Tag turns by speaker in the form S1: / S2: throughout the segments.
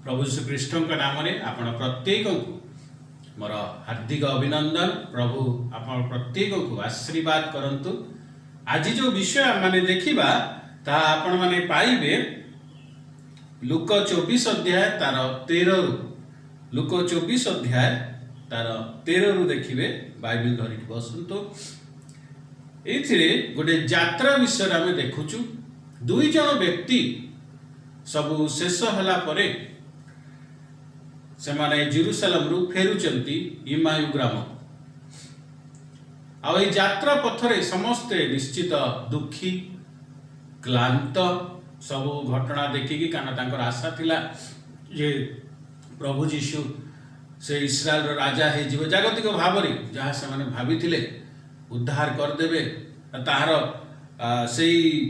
S1: प्रभु श्रीकृष्ण नाम आपण प्रत्येक को मोर हार्दिक अभिनंदन। प्रभु आपण प्रत्येक को आशीर्वाद करंतु। आज जो विषय माने देखिबा ता आपण माने पाइबे लूक 24 अध्याय तार 13 लूक 24 अध्याय तार 13 देखिबे। बाइबल धरिक बसंतु। एथिरे गोटे यात्रा विषय आम देखुचु। दुई जन व्यक्ति सबु शेष होला परे से माने जेरूसलम रु फेरुचंती इमायु ग्राम। आ यात्रा पथरे समस्ते निश्चित दुखी क्लांत सबु घटना देखिकी कारण तांकर आशा थिला जे प्रभु जीशु से इस्राएल रो राजा हे जीव जागतिक भाव में जहाँ से माने भाविथिले उद्धार करदेवे ताहार से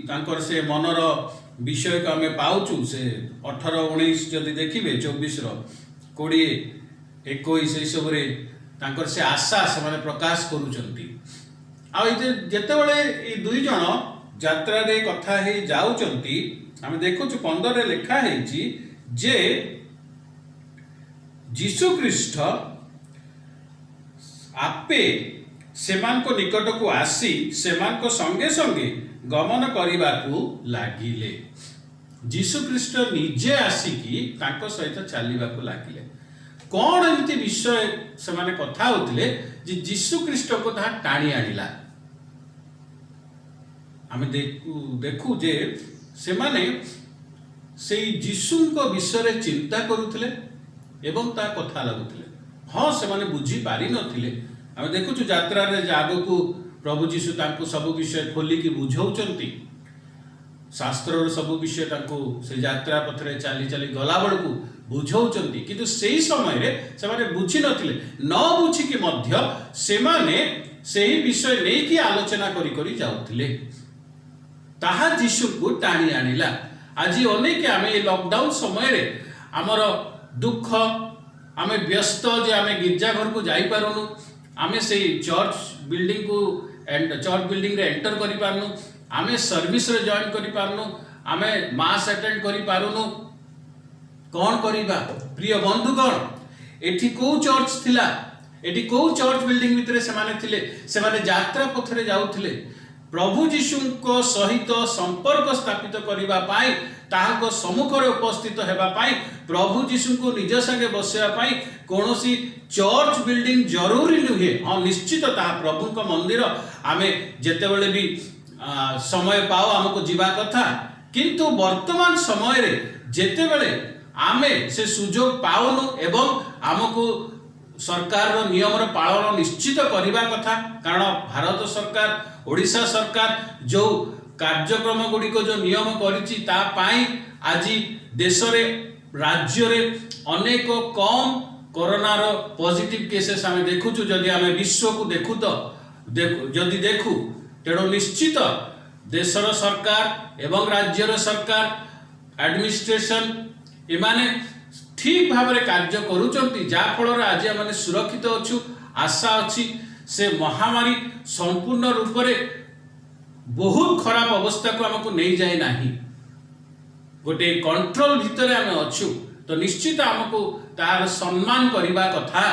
S1: तांकर से मनर विषय को आम पाउचु। से 18-19 जदि देखिए 24 20 21 सब तांकर से आशा से माने प्रकाश करूचंती। आ जेतेबेले ए दुई जन यात्रा रे कथा हे जाउचंती आम देखुचु 15 रे लिखा है जे जीशु ख्रीष्ट आपे सेमान को निकट को आसी सेमान को संगे संगे गमन करने को लागिले। जीशु ख्रीष्ट निजे आसिकी तांको सहित चलने को लागिले। कौन एमती विषय से माने कथा होतिले जे जीशु ख्रीष्ट को ता टाणी आनिला। आमे देखू जे से माने से जीशु को विषय रे चिंता करुथिले एवं ता कथा लागुथिले। हाँ से माने बुझी पारि नथिले। आमे देखुछु यात्रा रे आगो प्रभु जीशु तांको सब विषय खोलिकी बुझाउचंती। शास्त्र रो सब विषय तांको से यात्रा पथरे चली चली गला बड़कू बुझाउचंती। किंतु सेही समय रे से माने बुझी नथिले। न बुझिकी मध्य से माने सेही विषय नेकी आलोचना करी करी जाउथिले। ताहा जीशु को टाणी आनिला। आज अनेक आमे लॉकडाउन समय रे हमर दुख आमे व्यस्त जे आमे गिरजा घर को जाई पारुनु। आमे से चर्च बिल्डिंग को चर्च बिल्डिंग रे एंटर करि पारनु। आमे सर्विस रे जॉइन करि पारनु। आमे मास अटेंड करि पारुनु। कौन करिबा प्रिय बंधुगण एठी को चर्च थिला एठी को चर्च बिल्डिंग भितरे से माने थिले से माने यात्रा पथरे जाउथिले प्रभु जीशु को सहित संपर्क स्थापित करिबा पाई ताहाको सम्मुख रे उपस्थित हेबा पाई प्रभु जीशु को निज संगे बसेबा पाई कोनोसी चर्च बिल्डिंग जरूरी नुहे। हाँ निश्चित ता प्रभु को मंदिर आमे जेतेबेले भी समय पाओ हमको जीवा कथा। किंतु वर्तमान समय रे जेतेबेले आमे से सुजोग पाओनु एवं हमको सरकार रो नियम रो पालन निश्चित करिबा कथा। कारण भारत सरकार ओडिशा सरकार जो कार्यक्रम गुड़ी को जो नियम करिछि ता पाई आज देश रे राज्य रे अनेक कम कोरोना रो पॉजिटिव केसेस आमे देखुछु। जदि आमे विश्व को देखु तो जदि देखु तेणु निश्चित देशर सरकार एवं राज्यर सरकार एडमिनिस्ट्रेशन एमाने ठीक भाव में कार्य करुचंती जा फल आज आम सुरक्षित अच्छु। आशा अच्छी से महामारी संपूर्ण रूप से बहुत खराब अवस्था को आमको नहीं जाए नहीं गोटे कंट्रोल भितर आम अच्छु। तो निश्चित आमको तार सम्मान करने कथा।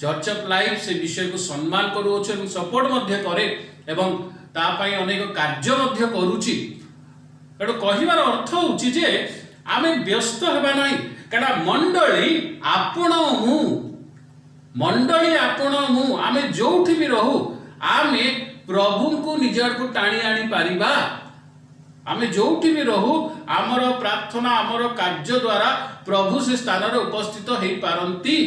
S1: चर्च ऑफ लाइफ से विषय को सम्मान करूँ सपोर्ट मध्य करे एवं तापाई अनेक कार्य मध्य करुची। तेणु कहबार अर्थ होची जे आमे व्यस्त हेबा नहीं कारण मंडली आपण मु आमे जोठी भी रहू आमे प्रभु को निजर को टाणी आनी पारिबा। आमे जोठी भी रहू आमर प्रार्थना आमर कार्य द्वारा प्रभु से स्थान रे उपस्थित हेई पारंती।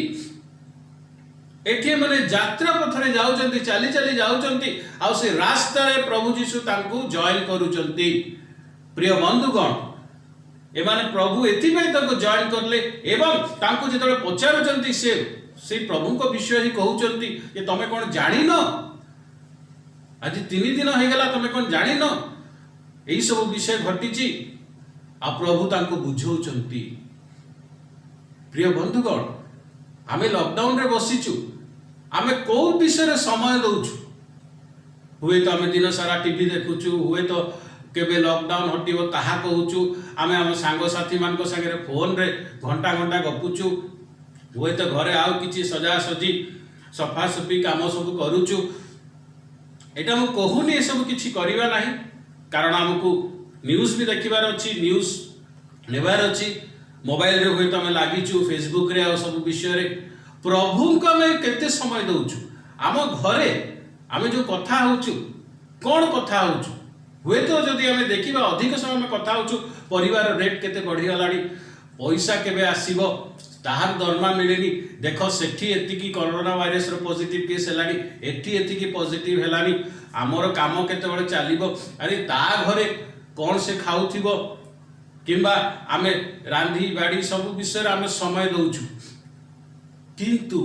S1: एठी माने यात्रा पथरे जाउचंती चली चली जाउचंती आ से रास्ता रे प्रभु जीशु तांकू जॉइन करूचंती। प्रिय बंधुगण एमाने प्रभु एथिपाई तांको जॉइन करले एवं तांको जेतबे पचारुचंती से प्रभु को विषय ही कहउचंती जे तमे कोन जानि न आज 3 दिन हो गला तमे कोन जानि न एई सब विषय घटिची आ प्रभु तांको बुझौचंती। प्रिय बंधुगण आमे लॉकडाउन रे बसिचु आमे को विषय रे समय दउछु। हुए तो आमे दिन सारा टीवी देखुचु हुए तो केबे लॉकडाउन हटिबो ताहा कहूचु आमे आम सांग साथी मान संगे फोन रे घंटा घंटा गपुचु हुए तो घरे आउ किछि सजा सजी सफा सफी काम सब करूचु एटा मु कहूनी ए सब किछि करिवा नाही कारण हमकु न्यूज भी देखिबार अछि न्यूज नेबार अछि मोबाइल रे होय तो हम लागिचु फेसबुक रे आ सब विषय रे प्रभु को मैं केते समय दउचु आम घरे आमे जो कथा होचु कोन कथा होचु हुए तो जदि आमे देखिबा अधिक समय में कथा होचु परिवार रेट केते बढ़ी गलानी पैसा केबे आसीबो ताहार दरमा मिलेनी देख सेठी एतिकी कोरोना वायरस रो पॉजिटिव केस हेलानी एठी एतिकी पॉजिटिव हेलानी आमर काम केते बळे चालिबो अरे ता घरे कोन से खाउथिबो किंबा आमे रांधी बाड़ी सब विषय आमे समय दउचु किंतु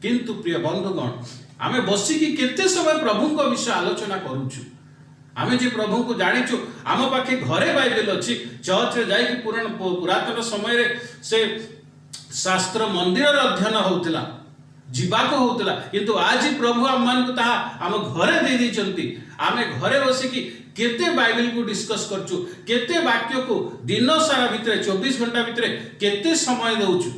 S1: किंतु प्रिय बंधुगण आमे बसी की केते समय प्रभु को विषय आलोचना करूछु आमे जे प्रभु को जानिछु आम पाखे घरे बाइबल अछि चर्च रे जाई कि पुरातन समय रे से शास्त्र मंदिर अध्ययन होउतला जीवाको होउतला किंतु आज प्रभु आम मान को ता आम घरे दे दैचंती आमे घरे बसी की केते बाइबल को डिस्कस करछु केते वाक्य को दिन सारा भितरे 24 घंटा भितरे केते समय दउछु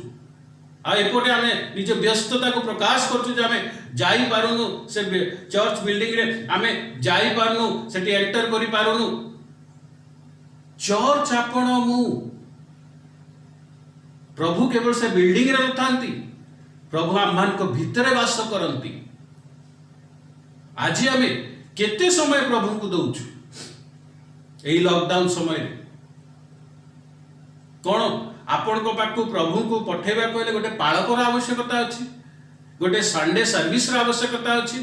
S1: आ एपटे आमे निज व्यस्तता को प्रकाश करछु जे आमे जाई पारुनु से चर्च बिल्डिंग रे आमे जाई पारुनु सेठी एंटर करि पारुनु चर्च आपण मु प्रभु केवल से बिल्डिंग रे नथांती प्रभु आम्हान को भितरे वास करंती आज आमे केते समय प्रभु को दउछु एई लॉकडाउन समय रे कोन आपण को पाकु प्रभु को पठेबा कहले गोटे पालकर आवश्यकता अछि गोटे संडे सर्विस रा आवश्यकता अछि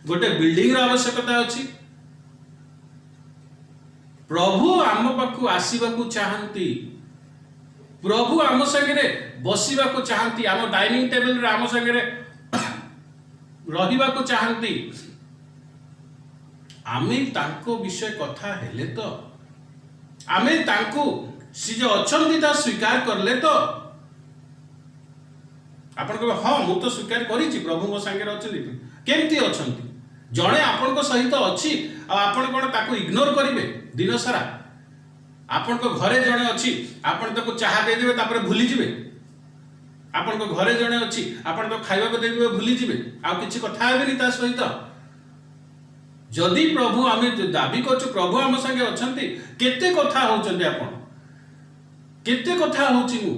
S1: गोटे बिल्डिंग रा आवश्यकता अछि प्रभु आम पाकु आसीबा को चाहंती प्रभु आम संगे बसिबा को चाहंती आम डाइनिंग टेबल रे आम संगे रहिबा को चाहंती आमे तांको विषय कथा हेले तो आमे तांको सी जो अछंती ता स्वीकार करले तो आपण को हां मु तो स्वीकार करिछि प्रभु मो संगे अछंती केमती अछंती जणे आपण को सहित अछि आ आपण कोन ताको इग्नोर करिवे दिन सारा आपण को घरे जणे अछि आपण ताको चाहा दे देबे तापर भूली जिवे आपण को घरे जणे अछि आपण तो खाइबा को दे देबे भूली जिवे आ किछि कथा हेबेनी ता सहित जदि प्रभु आमे दाबी करछु प्रभु आम संगे अछंती केते कथा होचंती आपण केते कथा होची मु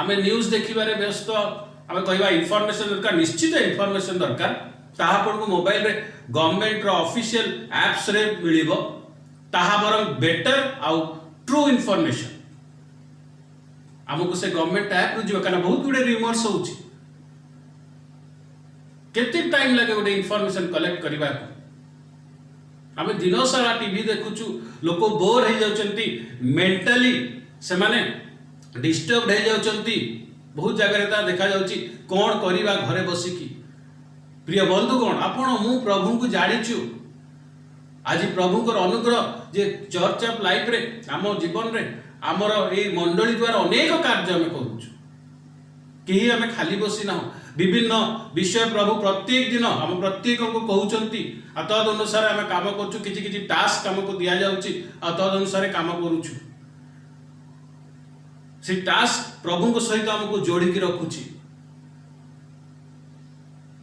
S1: आमे न्यूज देखिबारे व्यस्त आमे कहबा इन्फॉर्मेशन दरकार निश्चित इन्फॉर्मेशन दरकार ताहा आपण को मोबाइल रे गवर्नमेंट रो ऑफिशियल एप्स रे मिलिबो ताहा बरम बेटर आउ ट्रू इन्फॉर्मेशन हमको से गवर्नमेंट ऐप रु जियो kana बहुत गुडे रिमर्स होची केते टाइम लागे गोटे इन्फॉर्मेशन कलेक्ट करबा को आमे दिन सारा टीवी देखुछु लोक बोर हो जाउचंती मेंटली से माने डिस्टर्ब हो जाउचंती बहुत जगह ता देखा जाउची कोन करिबा घरे बसी की प्रिय बंधुगण आपण मु प्रभु को जानिछु आज प्रभु को अनुग्रह जे चर्च ऑफ लाइफ रे आम जीवन रे आमर ए मंडली द्वारा अनेक कार्य हम करूछु केही हमें खाली बसी ना विभिन्न विषय प्रभु प्रत्येक दिन हम प्रत्येक को कहउचंती आ तद अनुसार हम काम करछु किछि किछि टास्क हमको दिया जाउची आ तद अनुसार काम करूछु से टास्क प्रभु को सहित हमको जोड़ी की रखुची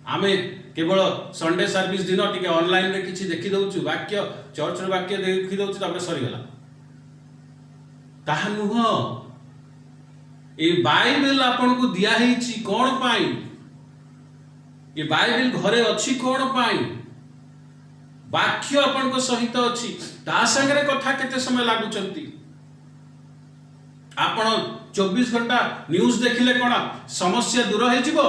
S1: आमे केवल संडे सर्विस दिन टिके ऑनलाइन रे किछि देखि दउछु वाक्य चर्च रे वाक्य देखि दउछु तापर सरी गेला ताहा नुह ए बाइबल आपन को दिया हिची कोन पाई ये बाइबल घरे अछि कोन पाई वाक्य आपन को सहित अछि ता संगे कथा केते समय लागुचंती आपण 24 घंटा न्यूज देखिले कोन समस्या दूर हो जिवो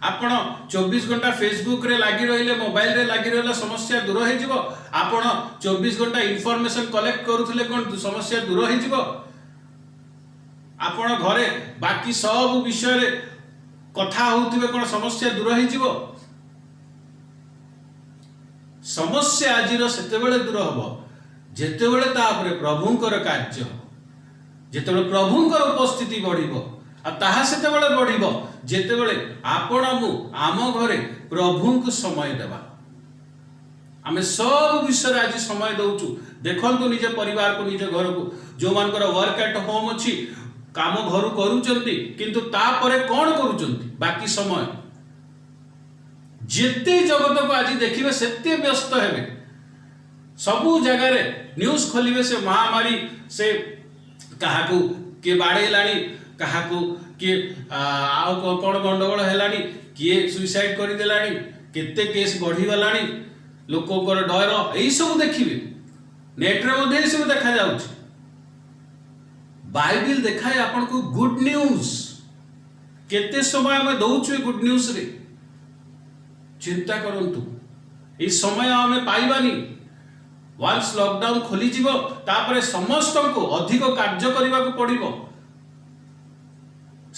S1: आपण 24 घंटा फेसबुक रे लागी रहिले मोबाइल रे लागी रहला समस्या दूर हो जिवो आपण 24 घंटा इंफॉर्मेशन कलेक्ट करूथिले कोन समस्या दूर हो जिवो आपण घरे बाकी सब विषय रे कथा होउथिबे कोन समस्या दूर हो जिवो समस्या आजिर सेते बेले दूर होबो जेते बेले ता परे प्रभुंकर कार्य हो जेते बेले प्रभुंकर उपस्थिति बढ़िबो आ ताहा सेते बेले बढ़िबो जेते बेले आपण मु आम घरे प्रभु को समय देबा आमे सब विषय आज समय दउचु देखंतु निज परिवार को निज घर को जो मानकर वर्क एट होम अच्छी काम घर करूचंती किंतु तापरे कौन करूचंती बाकी समय जेते जगत को आज देखिबे सेते व्यस्त हेबे सबु जगह रे न्यूज खोलिबे से महामारी से काहाकू के बाड़ेलानी काहाकू के कौन गंडगोल हेलानी किए सुइसाइड कर देलानी केते केस बढ़ी गलानी लोकंकर डर यही सब देखिबे नेट रे मध्ये सब देखा जाउछ बाइबल देखाए आपन को गुड न्यूज केते समय में दउछु गुड न्यूज रे चिंता करंतु ए समय आमे पाइबानी वांस लॉकडाउन खोली जीवो तापरे समस्त को अधिक कार्य करबा को पड़िबो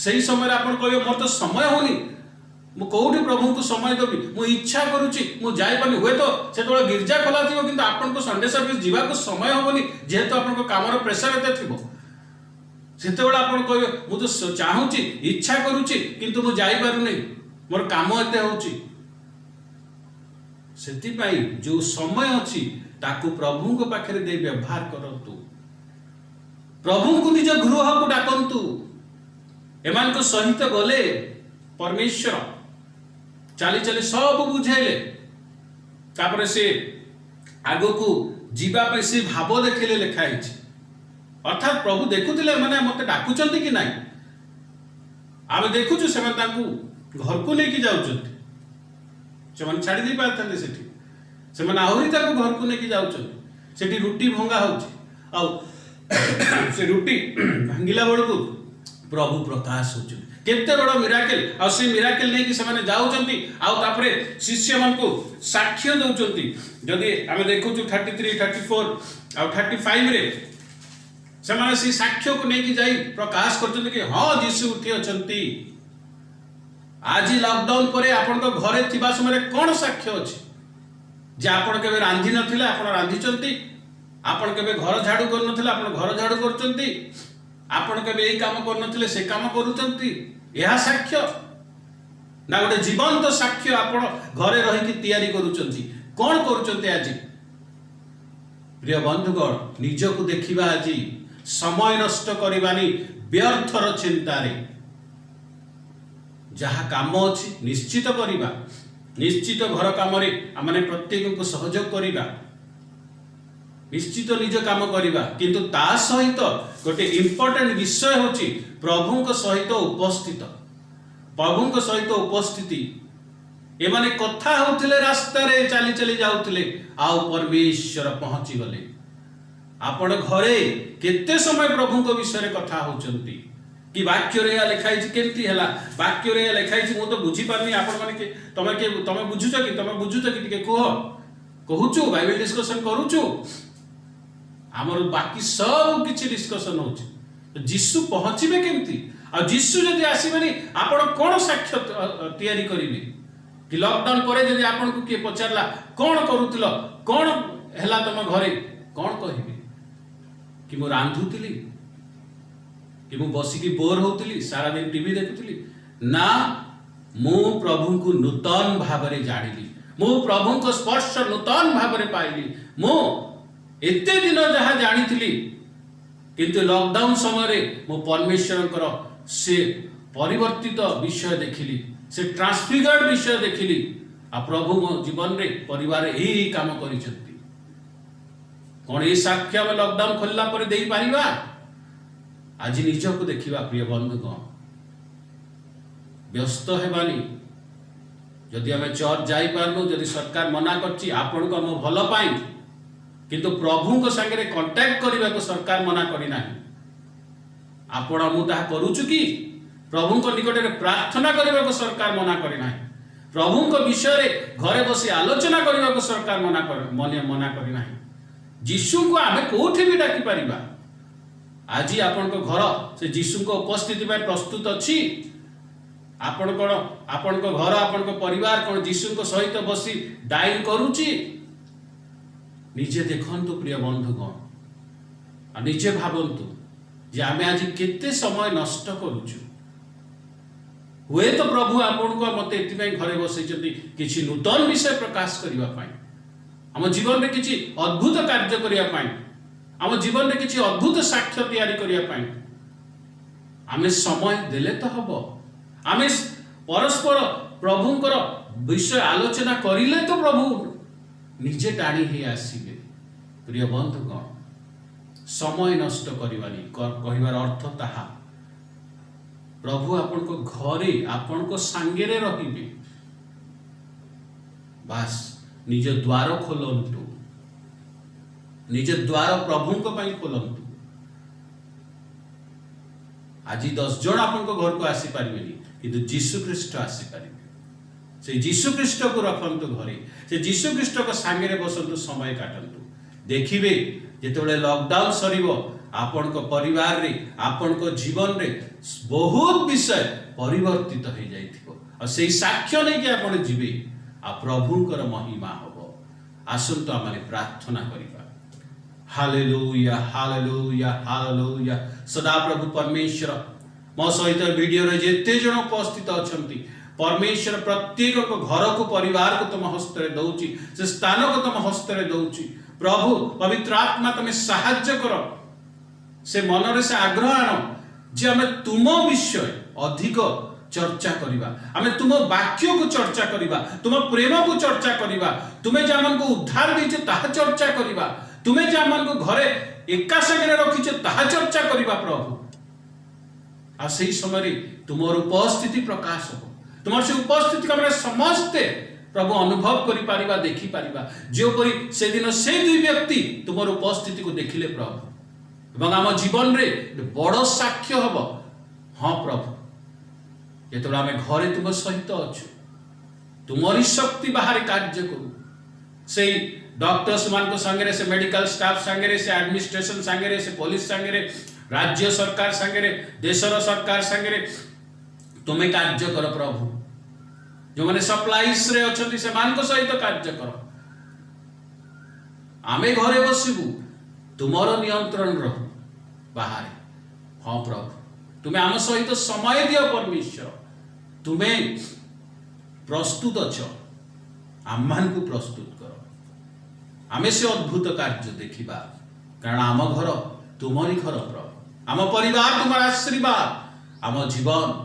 S1: सही समय आपन कहबे मोर तो समय होनी मु कोउठी प्रभु को समय देबी मु इच्छा करूची मु जाई पानी हुए तो सेतोळे गिरजा खोला थिबो किंतु आपन को संडे सर्विस जीवा को समय होबनी जेहेतु आपन को काम रो प्रेशर एते थिबो सेतोळे आपन कहबे मु तो चाहूची इच्छा करूची किंतु मु जाई पारु नै मोर काम एते होउची सेति पाई जो समय अछि ताकू प्रभु को पाखरे दे व्यवहार करंतु प्रभु को निज गृह को डाकंतु एमान को सहित गले परमेश्वर चाली चाली सब बुझेले तापरे से आगो को जीवा पे से भाव देखिले लिखाई अर्थात प्रभु देखुले माने मते डाकुचंती कि नाही आमे देखुछु से घर को लेके जाउचंती से छाड़ी दे पारथांते सेठी से आहरी घर को लेके जाउचंती सेठी रुटी भंगा होउची आ से रुटी भांगिला बेलू प्रभु प्रकाश होउची केते बड़ मिराकल आ से मिराकल नै कि से माने जाउचंती आ तापरे शिष्य मन को साक्ष्य दउचंती जदी आमे देखुछु 33 34 आ 35 रे से माने सी साक्ष्य को नै कि जाई प्रकाश करचंती कि हां यीशु उठी अछंती आज लॉकडाउन पर आपण को घरे थिबा समय कोन साक्ष्य अछि जे आपण केबे रांधी नथिले आपण रांधी चंती आपण केबे घर झाड़ू कर नथिले आपण घर झाड़ू करचंती आपण केबे एई काम कर नथिले से काम करूचंती यह साक्ष्य ना गोटे जीवंत साक्ष्य आपण घरे रही कि तैयारी करूचंती कोन करूचंती आज प्रिय बंधुगण निज को देखिबा आज समय नष्ट करबानी व्यर्थर चिंता रे जहाँ काम अच्छी निश्चित करिबा निश्चित घर काम रे आमने प्रत्येक को सहयोग करिबा निश्चित निज काम करिबा किंतु ता सहित गोटे इंपोर्टेंट विषय होची प्रभु सहित उपस्थित प्रभु सहित उपस्थिति ए माने कथा होथिले रास्ता रे चली चली जाउथिले आउ परमेश्वर पहुंची गले आपण घरे केते समय प्रभु को विषय रे कथा होचंती कि वाक्य रे लिखाई केमती हला वाक्य रे लिखाई मु तो बुझी पारनी आपण माने के तमे बुझुछ कि टिके कहूछु बाइबल डिस्कशन करूछु हमर बाकी सब किछि डिस्कशन होछ जीसु पहुंचीबे केमती आ जीसु जदी आसीबेनी आपण कोन साक्ष्य तैयारी करिवे कि लॉकडाउन परे जदी आपण को के पचारला कोन करूतिलो कोन हला तम घरे कोन कहिबे कि मो रांधुतिली कि मु बसिकी बोर होउतिली सारा दिन टीवी देखुतिली ना मु प्रभु को नूतन भाबरे जानिली मु प्रभु को स्पर्श नूतन भाबरे पाइली मु एते दिन जहा जानिथिली किंतु लॉकडाउन समय रे मु परमेश्वरकर से परिवर्तित विषय देखिली से ट्रांसफिगर्ड विषय देखिली आ प्रभु मो जीवन रे परिवार एही काम करिसंती कोन ए साक्ष्य में लॉकडाउन खोलला पर देई पारिबा आज निज को देखिबा प्रिय बंधुगण व्यस्त हेबानी जदि आम चर्च जाई पारनु जदि सरकार मना करछि आपण को हम भल पाई किंतु प्रभु को संगे कांटेक्ट करबा को सरकार मना करि नाही आपण मु ता करूछु कि प्रभु को निकट रे प्रार्थना करबा को सरकार मना करि नाही प्रभु को विषय रे घरे बसी आलोचना करबा को सरकार मना करि नाही यीशु को आमे कोठी भी डाकी परिबा आज आपण को घर से यीशु को उपस्थिति में प्रस्तुत अछि आपण को घर आपण को परिवार कोन यीशु को सहित बसी डाइन करूची निजे देखंतु प्रिय बंधुगण आ निजे भाबंतु जे आमे आज केते समय नष्ट करूछु हुए तो प्रभु आपण को मते एति घरे बसैछथि किछि नूतन विषय प्रकाश करिवा पाई आम जीवन में किसी अद्भुत कार्य करने आम जीवन में किसी अद्भुत साक्ष्य तैयारी करने आम समय देले तो हम आम परस्पर प्रभुंकर विषय आलोचना करिले तो प्रभु निजे टाणी ही आसबे। प्रिय बंधुगण, समय नष्ट करवानी कहबार अर्थ ताहा प्रभु आपण को घरे आपण को सांगेरे रहिबे। बास निज द्वार खोलंतु, निज द्वार प्रभु को पई खोलंतु। आज 10 जन आपण को घर को आसी पारिबेनी किंतु जीशु ख्रीष्ट आसी पारिबे। से जीशु ख्रीष्ट को रखंतु घरे, से जीशु ख्रीष्ट को सांगे रे बसंतु, समय काटंतु। देखिबे जेतेबेले लॉकडाउन सरीबो आपण को परिवार रे आपण को जीवन रे बहुत विषय परिवर्तित हो जाइथिबो और सेही साक्ष्य नै कि आपण जीवे आ प्रभुंकर महिमा हबो। आसंतु आमे प्रार्थना करिबा। Hallelujah hallelujah hallelujah. सदा प्रभु परमेश्वर मो सहित वीडियो रे जेते जण उपस्थित अछंती परमेश्वर प्रत्येक को घर को परिवार को तुम हस्त रे दउची, से स्थान को तुम हस्त रे दउची। प्रभु पवित्र आत्मा तुम सहाय्य कर, से मन रे से आग्रह आन जे आमे तुम विषय अधिक चर्चा करिबा, आमे तुम वाक्य को चर्चा करिबा, तुम प्रेम को चर्चा करिबा, तुमे जामन को उद्धार दैछ ताहा चर्चा करिबा, तुमे जामन को घरे एका संगे रखिछ ताहा चर्चा करिबा। प्रभु आ सही समय तुमर उपस्थिति प्रकाश हो, तुम से उपस्थिति को समस्ते प्रभु अनुभव करि पारिबा, देखि पारिबा। जो परि से दिन से दुई व्यक्ति तुमर उपस्थिति को देखिले प्रभु एवं आम जीवन रे बड़ साक्ष्य हब। हाँ प्रभु, जेतबेले आमे घरे तुम सहित अछु, तुमरी शक्ति बाहर कार्य करू। से डॉक्टर्स मान को संगे, से मेडिकल स्टाफ संगे, से एडमिनिस्ट्रेशन संगे, से पुलिस संगे, राज्य सरकार संगे, देशर सरकार संगे तुम्हें कार्य कर प्रभु। जो मैंने सप्लाईस रे अछंती से मान को सहित कार्य कर। आमे घरे बसिबु, तुमर नियंत्रण रहु बाहर। हाँ प्रभु, तुम्हें आम सहित समय दियो परमेश्वर। तुम्हें प्रस्तुत अछ, आम मान को प्रस्तुत कर। आमे से अद्भुत कार्य देखिबा, कारण आम घर तुमरी घर प्रभु, आम परिवार तुमर आशीर्वाद, आम जीवन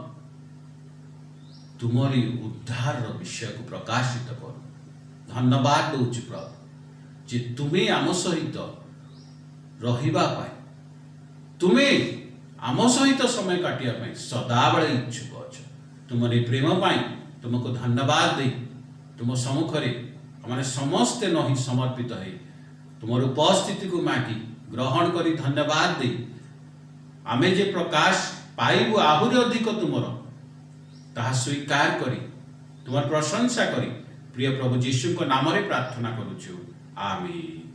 S1: तुमरी उद्धार विषय को प्रकाशित कर। धन्यवाद दउछि प्रभु जे तुम्हें आम सहित रहिबा पाई, तुम्हें आम सहित समय काटिया पाई सदा बेले इच्छुक अछ। तुमरी प्रेम पाई तुमको धन्यवाद दे तुम सम्मुखरे आम समस्ते नही समर्पित है तुमर उपस्थिति को मागी ग्रहण करी धन्यवाद दे आमे जे प्रकाश पाइबु आहुरी अधिक तुमर ताहा स्वीकार करी तुम प्रशंसा करी प्रिय प्रभु यीशु को नाम रे प्रार्थना करूछु। आमीन।